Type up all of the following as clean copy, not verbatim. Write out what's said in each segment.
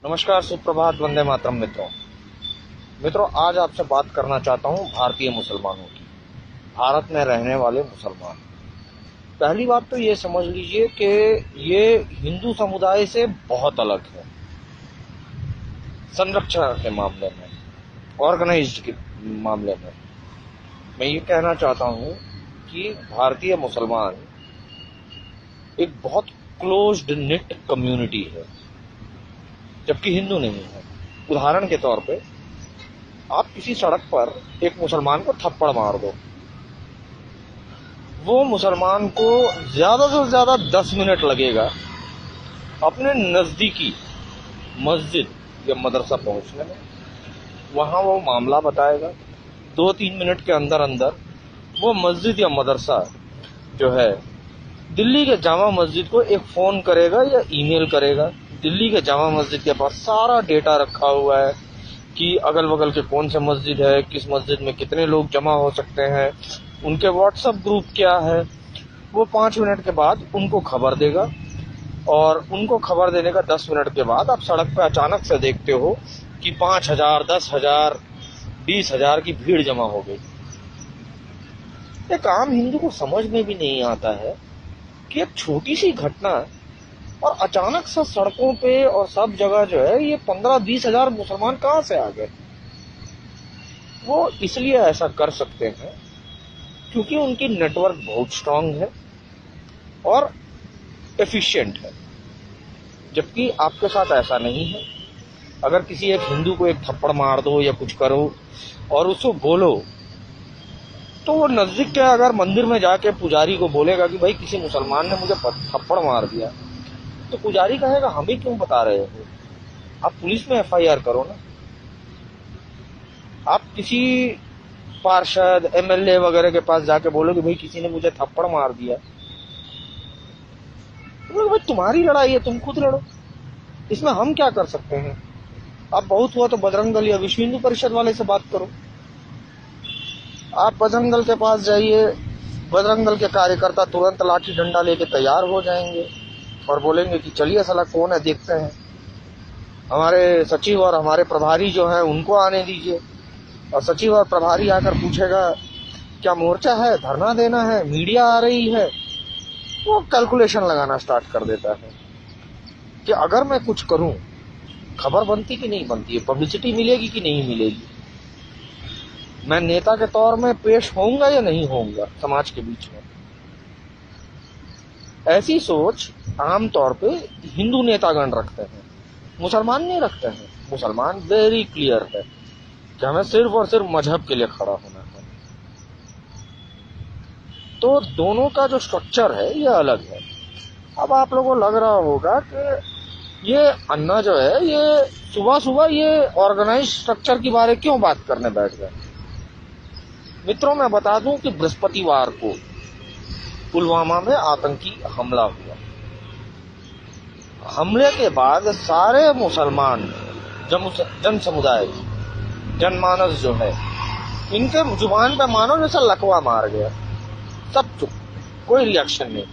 नमस्कार, सुप्रभात, वंदे मातरम। मित्रों, आज आपसे बात करना चाहता हूं भारतीय मुसलमानों की, भारत में रहने वाले मुसलमान। पहली बात तो ये समझ लीजिए कि ये हिंदू समुदाय से बहुत अलग है संरक्षण के मामले में, ऑर्गेनाइज्ड के मामले में। मैं ये कहना चाहता हूं कि भारतीय मुसलमान एक बहुत क्लोज्ड निट कम्युनिटी है, जबकि हिंदू नहीं है। उदाहरण के तौर पे आप किसी सड़क पर एक मुसलमान को थप्पड़ मार दो, वो मुसलमान को ज्यादा से ज्यादा 10 मिनट लगेगा अपने नजदीकी मस्जिद या मदरसा पहुंचने में। वहां वो मामला बताएगा, 2-3 मिनट के अंदर अंदर वो मस्जिद या मदरसा जो है दिल्ली के जामा मस्जिद को एक फोन करेगा या ईमेल करेगा। दिल्ली के जामा मस्जिद के पास सारा डेटा रखा हुआ है कि अगल बगल के कौन से मस्जिद है, किस मस्जिद में कितने लोग जमा हो सकते हैं, उनके व्हाट्सएप ग्रुप क्या है। वो 5 मिनट के बाद उनको खबर देगा, और उनको खबर देने का 10 मिनट के बाद आप सड़क पे अचानक से देखते हो कि 5,000, 10,000, 20,000 की भीड़ जमा हो गई। एक आम हिंदू को समझ में भी नहीं आता है कि एक छोटी सी घटना और अचानक से सड़कों पे और सब जगह जो है ये 15-20 हजार मुसलमान कहां से आ गए। वो इसलिए ऐसा कर सकते हैं क्योंकि उनकी नेटवर्क बहुत स्ट्रांग है और एफिशिएंट है, जबकि आपके साथ ऐसा नहीं है। अगर किसी एक हिंदू को एक थप्पड़ मार दो या कुछ करो और उसको बोलो, तो वो नजदीक के अगर मंदिर में जाके पुजारी को बोलेगा कि भाई किसी मुसलमान ने मुझे थप्पड़ मार दिया, तो पुजारी कहेगा हम ही क्यों बता रहे हो, आप पुलिस में एफआईआर करो ना। आप किसी पार्षद, एमएलए वगैरह के पास जाके बोलो कि भाई किसी ने मुझे थप्पड़ मार दिया, तो भाई तुम्हारी लड़ाई है, तुम खुद लड़ो, इसमें हम क्या कर सकते हैं। आप बहुत हुआ तो बजरंग दल या विश्व हिंदू परिषद वाले से बात करो। आप बजरंग दल के पास जाइए, बजरंग दल के कार्यकर्ता तुरंत लाठी डंडा लेके तैयार हो जाएंगे और बोलेंगे कि चलिए साला कौन है देखते हैं। हमारे सचिव और हमारे प्रभारी जो हैं उनको आने दीजिए, और सचिव और प्रभारी आकर पूछेगा क्या मोर्चा है, धरना देना है, मीडिया आ रही है। वो कैलकुलेशन लगाना स्टार्ट कर देता है कि अगर मैं कुछ करूं खबर बनती कि नहीं बनती है, पब्लिसिटी मिलेगी कि नहीं मिलेगी, मैं नेता के तौर में पेश होऊंगा या नहीं होऊंगा समाज के बीच में। ऐसी सोच आमतौर पे हिंदू नेतागण रखते हैं, मुसलमान नहीं रखते हैं। मुसलमान वेरी क्लियर है कि हमें सिर्फ और सिर्फ मजहब के लिए खड़ा होना है। तो दोनों का जो स्ट्रक्चर है ये अलग है। अब आप लोगों को लग रहा होगा कि ये अन्ना जो है ये सुबह सुबह ये ऑर्गेनाइज स्ट्रक्चर के बारे क्यों बात करने बैठ गए। मित्रों, मैं बता दूं कि बृहस्पतिवार को पुलवामा में आतंकी हमला हुआ। हमले के बाद सारे मुसलमान जन समुदाय, जनमानस जो है, इनके जुबान पे मानो जैसा लकवा मार गया। सब चुप, कोई रिएक्शन नहीं।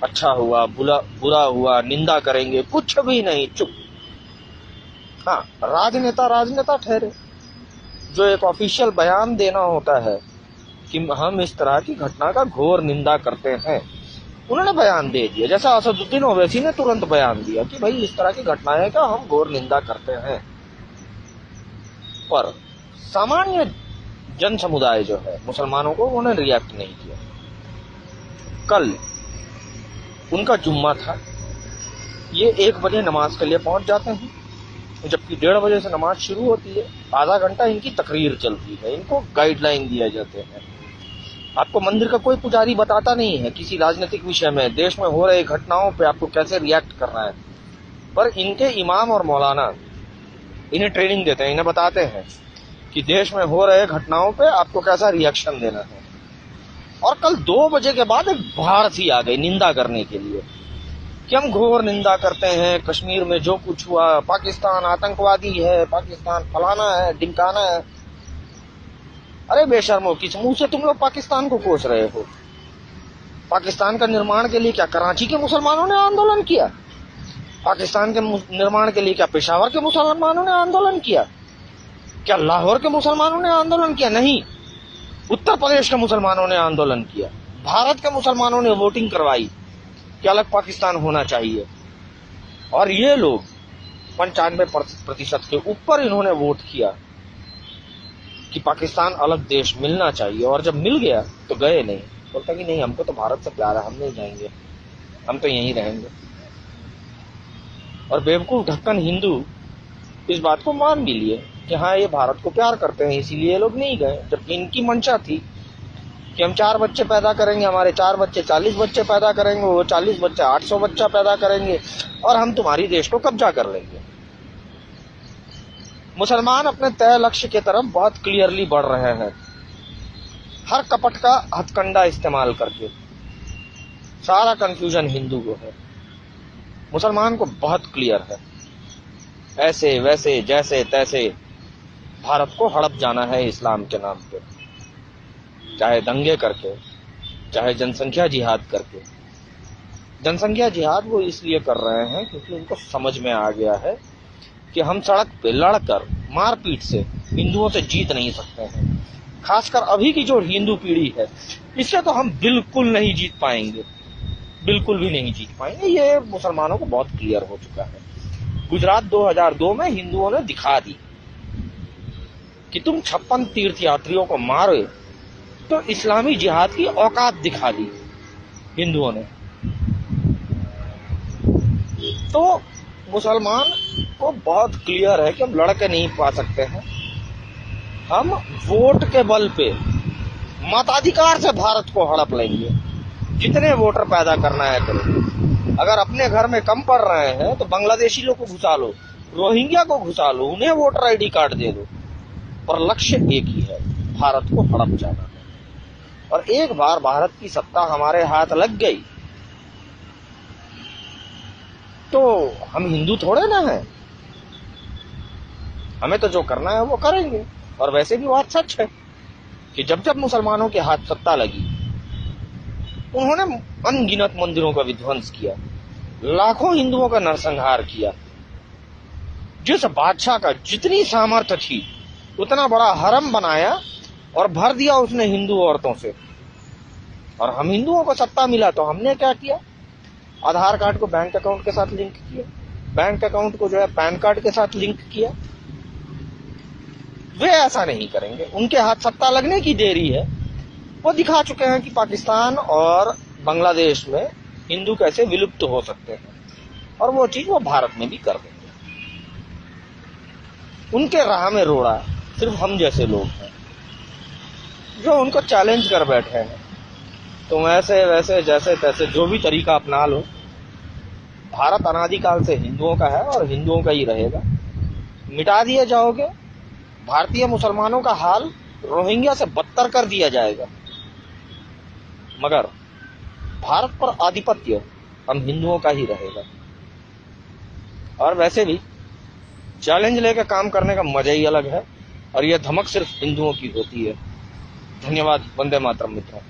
अच्छा हुआ, बुरा हुआ, निंदा करेंगे, कुछ भी नहीं, चुप। हाँ, राजनेता ठहरे, जो एक ऑफिशियल बयान देना होता है कि हम इस तरह की घटना का घोर निंदा करते हैं, उन्होंने बयान दे दिया। जैसा असदुद्दीन ओवैसी ने तुरंत बयान दिया कि भाई इस तरह की घटनाएं का हम घोर निंदा करते हैं। पर सामान्य जन समुदाय जो है मुसलमानों को, उन्होंने रिएक्ट नहीं किया। कल उनका जुम्मा था, ये 1 बजे नमाज के लिए पहुंच जाते हैं, जबकि 1:30 बजे से नमाज शुरू होती है। आधा घंटा इनकी तकरीर चलती है, इनको गाइडलाइन दिए जाते हैं। आपको मंदिर का कोई पुजारी बताता नहीं है किसी राजनीतिक विषय में, देश में हो रहे घटनाओं पे आपको कैसे रिएक्ट करना है, पर इनके इमाम और मौलाना इन्हें ट्रेनिंग देते हैं, इन्हें बताते हैं कि देश में हो रहे घटनाओं पे आपको कैसा रिएक्शन देना है। और कल 2 बजे के बाद एक बाढ़ सी आ गई निंदा करने के लिए कि हम घोर निंदा करते हैं, कश्मीर में जो कुछ हुआ, पाकिस्तान आतंकवादी है, पाकिस्तान फलाना है, ढिमकाना है। अरे बेशर्मो, किस मुंह से तुम लोग पाकिस्तान को कोस रहे हो। पाकिस्तान का निर्माण के लिए क्या कराची के मुसलमानों ने आंदोलन किया? पाकिस्तान के निर्माण के लिए क्या पेशावर के मुसलमानों ने आंदोलन किया? क्या लाहौर के मुसलमानों ने आंदोलन किया? नहीं, उत्तर प्रदेश के मुसलमानों ने आंदोलन किया। भारत के मुसलमानों ने वोटिंग करवाई कि अलग पाकिस्तान होना चाहिए, और ये लोग 95% के ऊपर इन्होंने वोट किया कि पाकिस्तान अलग देश मिलना चाहिए। और जब मिल गया तो गए नहीं, बोलता कि नहीं, हमको तो भारत से प्यार है, हम नहीं जाएंगे, हम तो यहीं रहेंगे। और बेवकूफ ढक्कन हिंदू इस बात को मान भी लिए कि हाँ, ये भारत को प्यार करते हैं, इसीलिए ये लोग नहीं गए। जबकि इनकी मंशा थी कि हम 4 बच्चे पैदा करेंगे, हमारे 4 बच्चे 40 बच्चे पैदा करेंगे, वो 40 बच्चे 800 बच्चा पैदा करेंगे, और हम तुम्हारी देश को कब्जा कर लेंगे। मुसलमान अपने तय लक्ष्य की तरफ बहुत क्लियरली बढ़ रहे हैं, हर कपट का हथकंडा इस्तेमाल करके। सारा कंफ्यूजन हिंदू को है, मुसलमान को बहुत क्लियर है। ऐसे वैसे जैसे तैसे भारत को हड़प जाना है इस्लाम के नाम पे, चाहे दंगे करके, चाहे जनसंख्या जिहाद करके। जनसंख्या जिहाद वो इसलिए कर रहे हैं क्योंकि उनको समझ में आ गया है कि हम सड़क पे लड़कर मारपीट से हिंदुओं से जीत नहीं सकते हैं। खासकर अभी की जो हिंदू पीढ़ी है, इससे तो हम बिल्कुल नहीं जीत पाएंगे, बिल्कुल भी नहीं जीत पाएंगे। ये मुसलमानों को बहुत क्लियर हो चुका है। गुजरात 2002 में हिंदुओं ने दिखा दी कि तुम 56 तीर्थ यात्रियों को मारे, तो इस्लामी जिहाद की औकात दिखा दी हिंदुओं ने। तो मुसलमान को बहुत क्लियर है कि हम लड़के नहीं पा सकते हैं, हम वोट के बल पे मताधिकार से भारत को हड़प लेंगे। जितने वोटर पैदा करना है करो। अगर अपने घर में कम पड़ रहे हैं तो बांग्लादेशी लोग को घुसा लो, रोहिंग्या को घुसा लो, उन्हें वोटर आईडी कार्ड दे दो, पर लक्ष्य एक ही है, भारत को हड़प जाना है। और एक बार भारत की सत्ता हमारे हाथ लग गई तो हम हिंदू थोड़े ना हैं, हमें तो जो करना है वो करेंगे। और वैसे भी बात सच है कि जब जब मुसलमानों के हाथ सत्ता लगी, उन्होंने अनगिनत मंदिरों का विध्वंस किया, लाखों हिंदुओं का नरसंहार किया। जिस बादशाह का जितनी सामर्थ्य थी उतना बड़ा हरम बनाया और भर दिया उसने हिंदू औरतों से। और हम हिंदुओं को सत्ता मिला तो हमने क्या किया? आधार कार्ड को बैंक अकाउंट के साथ लिंक किया, बैंक अकाउंट को जो है पैन कार्ड के साथ लिंक किया। वे ऐसा नहीं करेंगे, उनके हाथ सत्ता लगने की देरी है। वो दिखा चुके हैं कि पाकिस्तान और बांग्लादेश में हिंदू कैसे विलुप्त हो सकते हैं, और वो चीज वो भारत में भी कर देंगे। उनके राह में रोड़ा सिर्फ हम जैसे लोग हैं जो उनको चैलेंज कर बैठे हैं। तुम ऐसे वैसे जैसे तैसे जो भी तरीका अपना लो, भारत अनादिकाल से हिंदुओं का है और हिंदुओं का ही रहेगा। मिटा दिए जाओगे, भारतीय मुसलमानों का हाल रोहिंग्या से बदतर कर दिया जाएगा, मगर भारत पर आधिपत्य हम हिंदुओं का ही रहेगा। और वैसे भी चैलेंज लेकर काम करने का मजा ही अलग है, और यह धमक सिर्फ हिंदुओं की होती है। धन्यवाद। वंदे मातरम मित्रों।